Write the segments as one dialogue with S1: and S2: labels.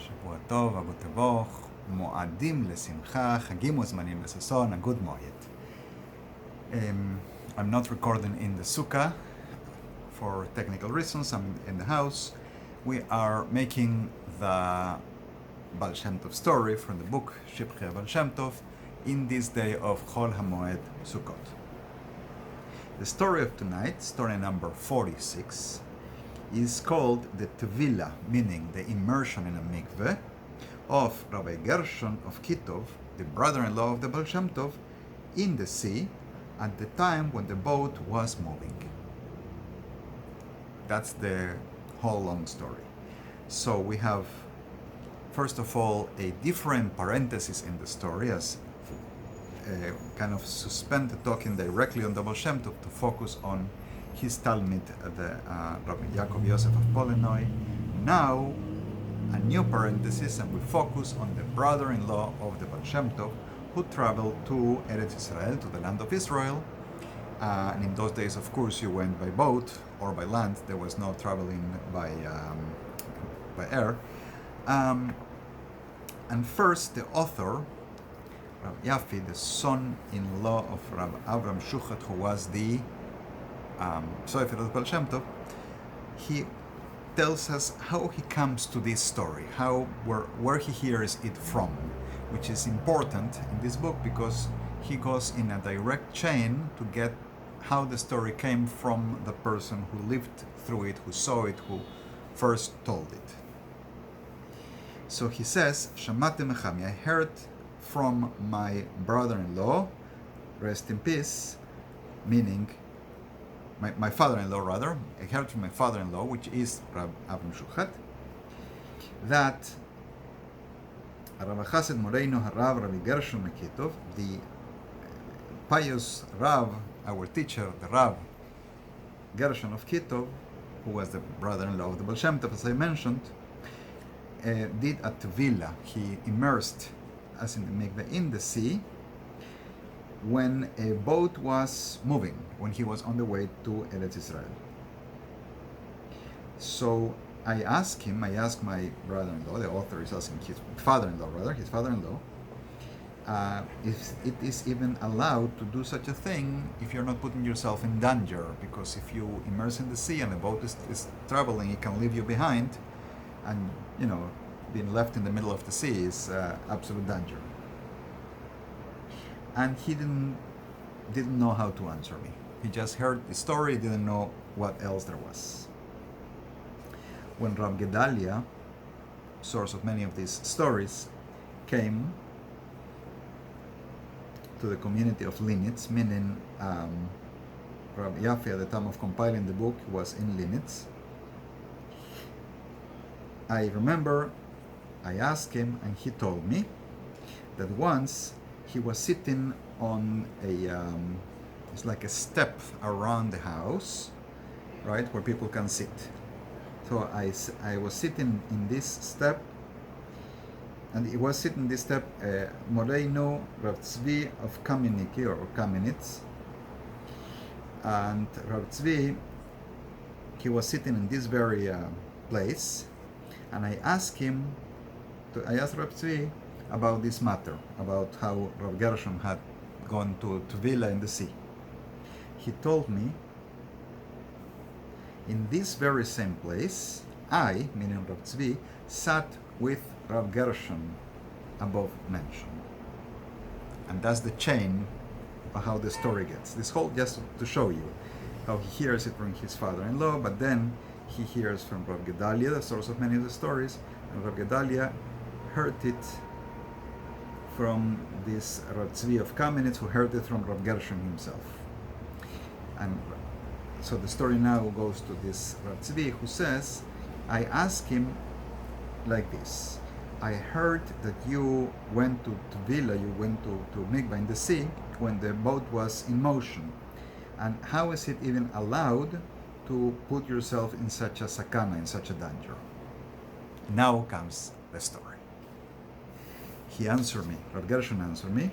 S1: שבוע טוב, אבו תבוך, מועדים לשמחה, חגים וזמנים לששון, a good מועד. I'm not recording in the sukkah for technical reasons. I'm in the house. We are making the Baal Shem Tov story from the book Shivchei Baal Shem Tov in this day of Chol HaMoed Sukkot. The story of tonight, story number 46, is called the Tevilah, meaning the immersion in a mikveh, of Rabbi Gershon of Kitov, the brother-in-law of the Baal Shem Tov, in the sea at the time when the boat was moving. That's the whole long story. So we have, first of all, a different parenthesis in the story as kind of suspend the talking directly on the Baal Shem Tov to focus on his Talmid, the Rabbi Yaakov Yosef of Polonoi. Now, a new parenthesis, and we focus on the brother-in-law of the Baal Shem Tov, who traveled to Eretz Israel, to the land of Israel. And in those days, of course, you went by boat or by land. There was no traveling by air. And first, the author, Rav Yafi, the son-in-law of Rav Avram Shuchat, who was the Sofer of Baal Shem Tov, he tells us how he comes to this story, where he hears it from, which is important in this book because he goes in a direct chain to get how the story came from the person who lived through it, who saw it, who first told it. So he says, Shamate Mechami, I heard from my brother-in-law, rest in peace, meaning my father-in-law rather, I heard from my father-in-law, which is Rav Avram Shuchat, that Rav Chassid Moreinu Harav Rabbi Gershon Mekitov, the pious Rav, our teacher, the Rav Gershon of Kitov, who was the brother-in-law of the Baal Shem Tov, as I mentioned, did a Tevilah. He immersed, as in the mikveh, in the sea, when a boat was moving, when he was on the way to Eretz Israel. So I asked my brother-in-law, the author is asking his father-in-law, if it is even allowed to do such a thing if you're not putting yourself in danger, because if you immerse in the sea and the boat is traveling, it can leave you behind, and being left in the middle of the sea is absolute danger. And he didn't know how to answer me. He just heard the story, didn't know what else there was. When Rav Gedalia, source of many of these stories, came to the community of Linitz, meaning Rav Yafi at the time of compiling the book was in Linitz, I remember I asked him and he told me that once he was sitting on it's like a step around the house, right, where people can sit. So I was sitting in this step, and he was sitting this step, Moreinu Rav Tzvi of Kameniki or Kamenitz, and Rav Tzvi, he was sitting in this very place, and I asked Rav Tzvi about this matter, about how Rav Gershon had gone to Tevilah in the sea. He told me, in this very same place, I, meaning Rav Tzvi, sat with Rav Gershon above mentioned. And that's the chain of how the story gets. This whole, just to show you how he hears it from his father-in-law, but then he hears from Rav Gedalia, the source of many of the stories, and Rav Gedalia heard it from this Rav Tzvi of Kamenitz, who heard it from Rav Gershon himself. And so the story now goes to this Rav Tzvi, who says, I asked him like this, I heard that you went to Tevilah, you went to mikveh in the sea when the boat was in motion. And how is it even allowed to put yourself in such a sakana, in such a danger? Now comes the story. He answered me, Rav Gershon answered me,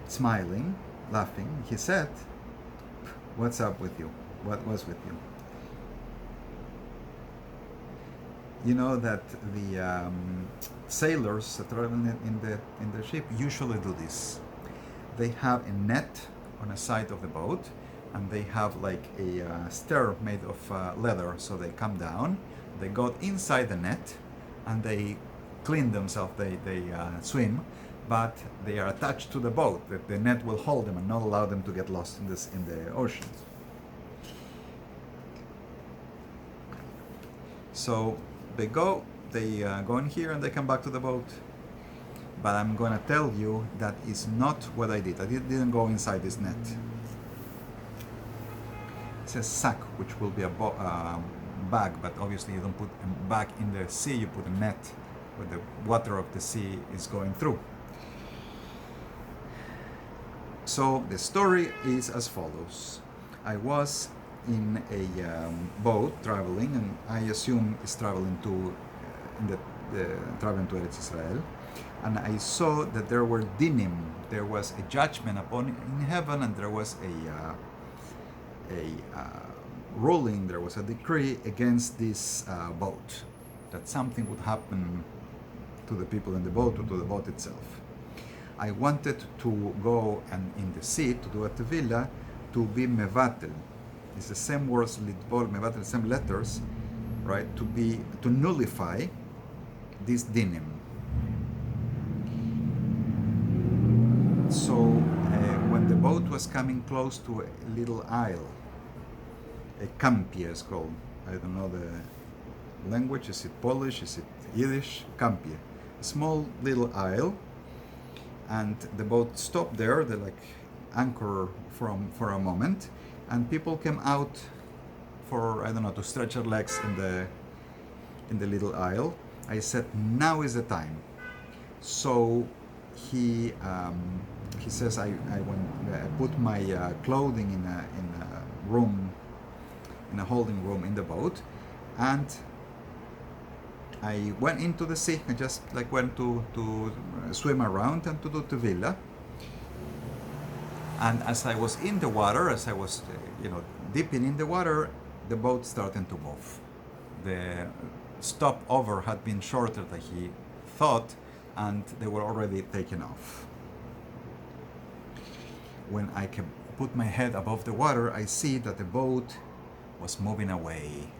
S1: smiling, laughing. He said, what's up with you? What was with you? You know that the sailors that travel in the ship usually do this. They have a net on the side of the boat, and they have like a stair made of leather. So they come down, they go inside the net, and they clean themselves. They swim, but they are attached to the boat. The net will hold them and not allow them to get lost in the ocean. So they go in here and they come back to the boat. But I'm going to tell you that is not what I did. I didn't go inside this net. It's a sack, which will be a bag, but obviously you don't put a bag in the sea, you put a net where the water of the sea is going through. So the story is as follows. I was in a boat traveling, and I assume it's traveling to traveling to Eretz Israel, and I saw that there were dinim. There was a judgment upon in heaven, and there was a ruling. There was a decree against this boat, that something would happen to the people in the boat or to the boat itself. I wanted to go and in the sea to do a Tevilah, to be mevatel. It's the same words, litbol, mevatel, same letters, right? To nullify this dinim. So when the boat was coming close to a little isle, a kampie is called. I don't know the language. Is it Polish? Is it Yiddish? Kampie. A small little isle, and the boat stopped there. They like anchor for a moment, and people came out for, I don't know, to stretch their legs in the little isle. I said, now is the time. So he says, I put my clothing in a room, in a holding room in the boat, and I went into the sea. I just like went to swim around and to do Tevilah. And as I was in the water, as I was dipping in the water, the boat started to move. The stopover had been shorter than he thought, and they were already taken off. When I put my head above the water, I see that the boat was moving away.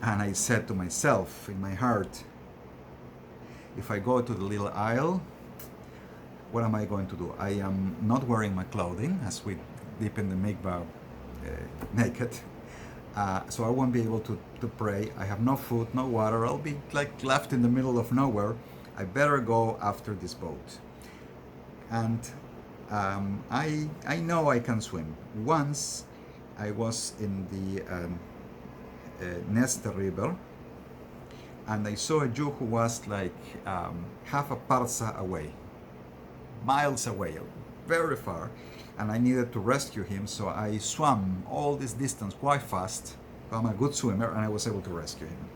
S1: And I said to myself in my heart, if I go to the little isle, what am I going to do? I am not wearing my clothing, as we dip in the mikvah naked. So I won't be able to pray. I have no food, no water. I'll be like left in the middle of nowhere. I better go after this boat. And I know I can swim. Once I was in the Nesta River, and I saw a Jew who was like half a parsa away, miles away, very far, and I needed to rescue him, so I swam all this distance quite fast. I'm a good swimmer, and I was able to rescue him.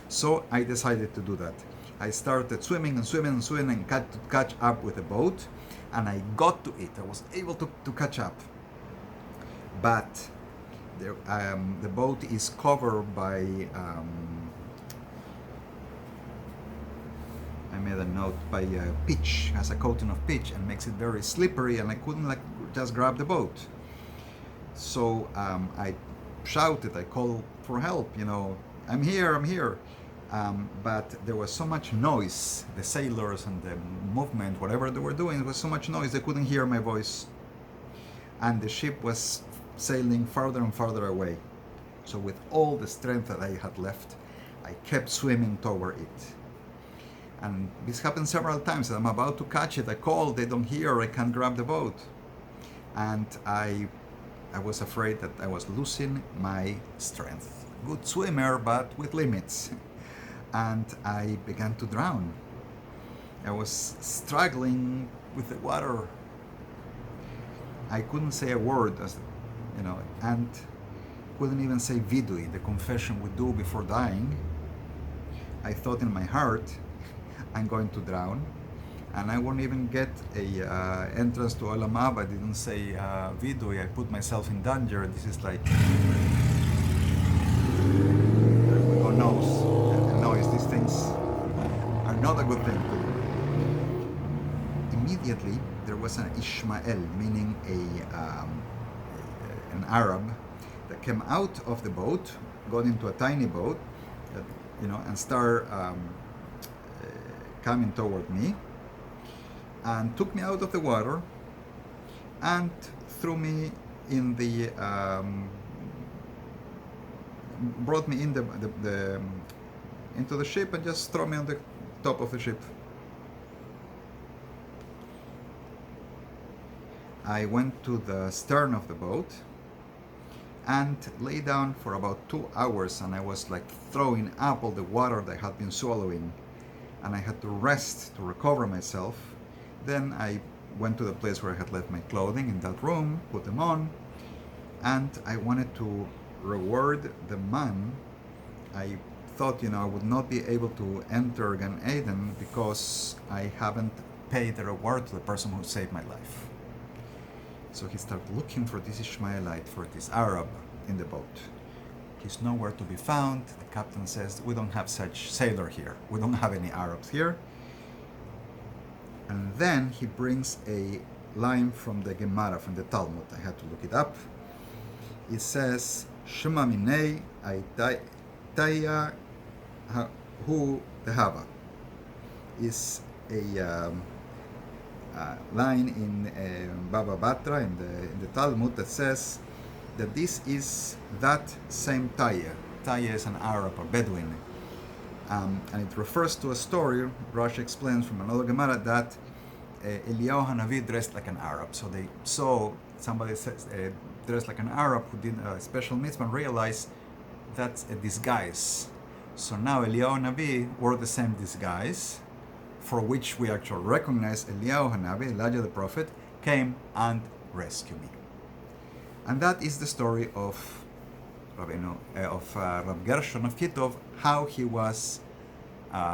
S1: So I decided to do that. I started swimming and swimming and swimming and to catch up with the boat, and I got to it. I was able to catch up, but the boat is covered by I made a note, by pitch, has a coating of pitch, and makes it very slippery, and I couldn't like just grab the boat. So I shouted, I called for help, I'm here. But there was so much noise, the sailors and the movement, whatever they were doing, there was so much noise they couldn't hear my voice. And the ship was sailing farther and farther away. So with all the strength that I had left, I kept swimming toward it. And this happened several times. I'm about to catch it, I call, they don't hear, I can't grab the boat. And I was afraid that I was losing my strength. Good swimmer, but with limits. And I began to drown. I was struggling with the water. I couldn't say a word, and couldn't even say vidui, the confession we do before dying. I thought in my heart, I'm going to drown, and I won't even get a entrance to Olam Haba. I didn't say vidui. I put myself in danger. This is like, oh noise. These things are not a good thing to do. Immediately, there was an Ishmael, meaning an Arab, that came out of the boat, got into a tiny boat, and started coming toward me, and took me out of the water, and threw me in the, brought me in into the ship, and just threw me on the top of the ship. I went to the stern of the boat and lay down for about 2 hours, and I was like throwing up all the water that I had been swallowing, and I had to rest to recover myself. Then I went to the place where I had left my clothing in that room, put them on, and I wanted to reward the man. I thought, I would not be able to enter Gan Eden because I haven't paid the reward to the person who saved my life. So he started looking for this Ishmaelite, for this Arab in the boat. He's nowhere to be found. The captain says, we don't have such sailor here. We don't have any Arabs here. And then he brings a line from the Gemara, from the Talmud. I had to look it up. It says, Shema minei aitaya hu dehava. Is a line in Baba Batra in the Talmud that says that this is that same Taya. Taya is an Arab or Bedouin, and it refers to a story. Rashi explains from another Gemara that Eliyahu Hanavi dressed like an Arab. So they saw somebody dressed like an Arab who did a special mitzvah and realized that's a disguise. So now Eliyahu Hanavi wore the same disguise, for which we actually recognize Eliyahu Hanavi, Elijah the prophet, came and rescued me. And that is the story of Rab Gershon of Kitov, how he was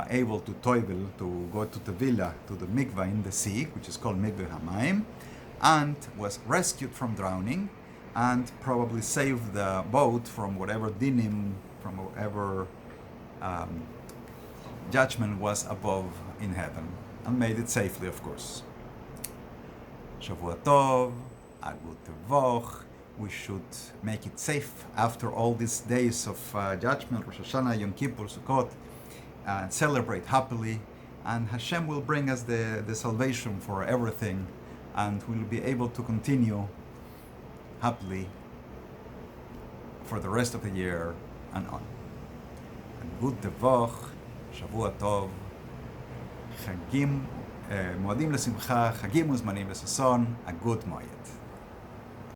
S1: able to Tevilah, to go to Tevilah, to the mikvah in the sea, which is called Mikveh Hamayim, and was rescued from drowning, and probably saved the boat from whatever dinim, from whatever judgment was above in heaven, and made it safely, of course. Shavua Tov, Agud Tevoch. We should make it safe after all these days of judgment, Rosh Hashanah, Yom Kippur, Sukkot, and celebrate happily. And Hashem will bring us the salvation for everything, and we'll be able to continue happily for the rest of the year and on. Agud Tevoch, Shavua Tov, חגים, מועדים לשמחה, חגים מוזמנים לששון, הגות מועד.